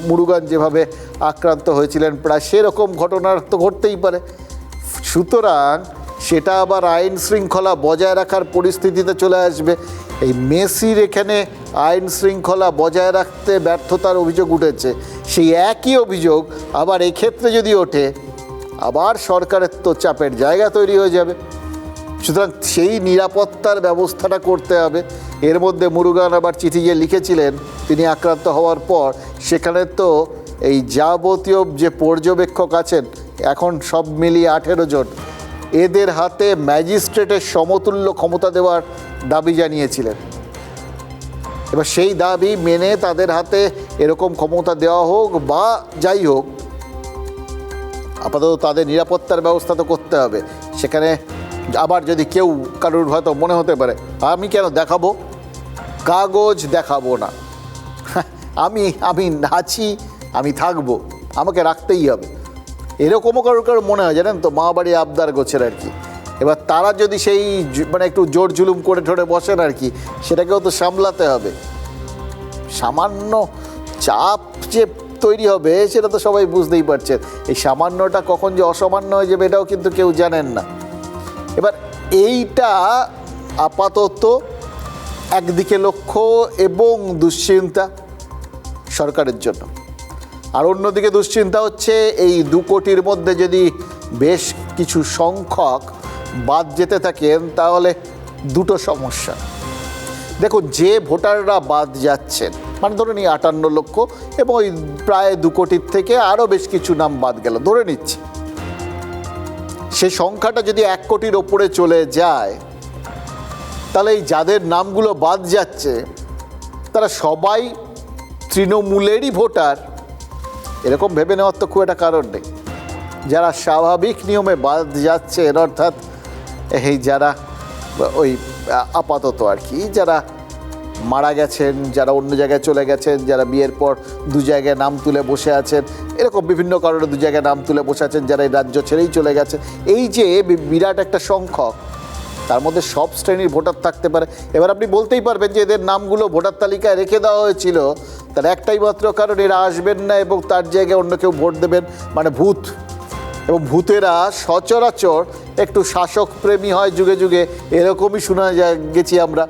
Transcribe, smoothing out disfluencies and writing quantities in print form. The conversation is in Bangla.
মুরুগান যেভাবে আক্রান্ত হয়েছিলেন প্রায় সেরকম ঘটনা তো ঘটতেই পারে। সুতরাং সেটা আবার আইন শৃঙ্খলা বজায় রাখার পরিস্থিতিতে চলে আসবে। এই মেসির এখানে আইন শৃঙ্খলা বজায় রাখতে ব্যর্থতার অভিযোগ উঠেছে, সেই একই অভিযোগ আবার এক্ষেত্রে যদি ওঠে, আবার সরকারের তো চাপের জায়গা তৈরি হয়ে যাবে। সুতরাং সেই নিরাপত্তার ব্যবস্থাটা করতে হবে। এর মধ্যে মুরুগান আবার চিঠি যে লিখেছিলেন তিনি আক্রান্ত হওয়ার পর, সেখানে তো এই যাবতীয় যে পর্যবেক্ষক আছেন এখন সব মিলিয়ে 18 জন, এদের হাতে ম্যাজিস্ট্রেটের সমতুল্য ক্ষমতা দেওয়ার দাবি জানিয়েছিলেন। এবার সেই দাবি মেনে তাদের হাতে এরকম ক্ষমতা দেওয়া হোক বা যাই হোক, আপাতত তাদের নিরাপত্তার ব্যবস্থা তো করতে হবে। সেখানে আবার যদি কেউ কারোর হয়তো মনে হতে পারে আমি কেন দেখাবো, কাগজ দেখাবো না, আমি আছি, আমি থাকবো, আমাকে রাখতেই হবে, এরকমও কারোর মনে হয় জানেন তো, মা বাড়ি আবদার গোছের আর কি। এবার তারা যদি সেই মানে একটু জোর জুলুম করে ঠোরে বসেন আর কি, সেটাকেও তো সামলাতে হবে। সামান্য চাপ যে তৈরি হবে সেটা তো সবাই বুঝতেই পারছেন। এই সামান্যটা কখন যে অসামান্য হয়ে যাবে এটাও কিন্তু কেউ জানেন না। এবার এইটা আপাতত একদিকে লক্ষ্য এবং দুশ্চিন্তা সরকারের জন্য, আর অন্যদিকে দুশ্চিন্তা হচ্ছে এই 2 কোটির মধ্যে যদি বেশ কিছু সংখ্যক বাদ যেতে থাকেন তাহলে দুটো সমস্যা। দেখুন, যে ভোটাররা বাদ যাচ্ছেন, মানে ধরে নিই 58 লক্ষ, এবং ওই প্রায় 2 কোটির থেকে আরও বেশ কিছু নাম বাদ গেল ধরে নিচ্ছি, সেই সংখ্যাটা যদি 1 কোটির ওপরে চলে যায়, তাহলে এই যাদের নামগুলো বাদ যাচ্ছে তারা সবাই তৃণমূলেরই ভোটার এরকম ভেবে নেওয়ার তো খুব একটা কারণ নেই। যারা স্বাভাবিক নিয়মে বাদ যাচ্ছেন, অর্থাৎ এই যারা ওই আপাতত আর কি যারা মারা গেছেন, যারা অন্য জায়গায় চলে গেছেন, যারা বিয়ের পর 2 জায়গায় নাম তুলে বসে আছেন, এরকম বিভিন্ন কারণে 2 জায়গায় নাম তুলে বসে আছেন, যারা এই রাজ্য ছেড়েই চলে গেছে, এই যে বিরাট একটা সংখ্যক, তার মধ্যে সব শ্রেণীর ভোটার থাকতে পারে। এবার আপনি বলতেই পারবেন যে এদের নামগুলো ভোটার তালিকায় রেখে দেওয়া হয়েছিল, তার একটাই মাত্র কারণ এরা আসবেন না এবং তার জায়গায় অন্য কেউ ভোট দেবেন, মানে ভূত। এবং ভূতেরা সচরাচর একটু শাসক প্রেমী হয় যুগে যুগে, এরকমই শোনা গেছি আমরা।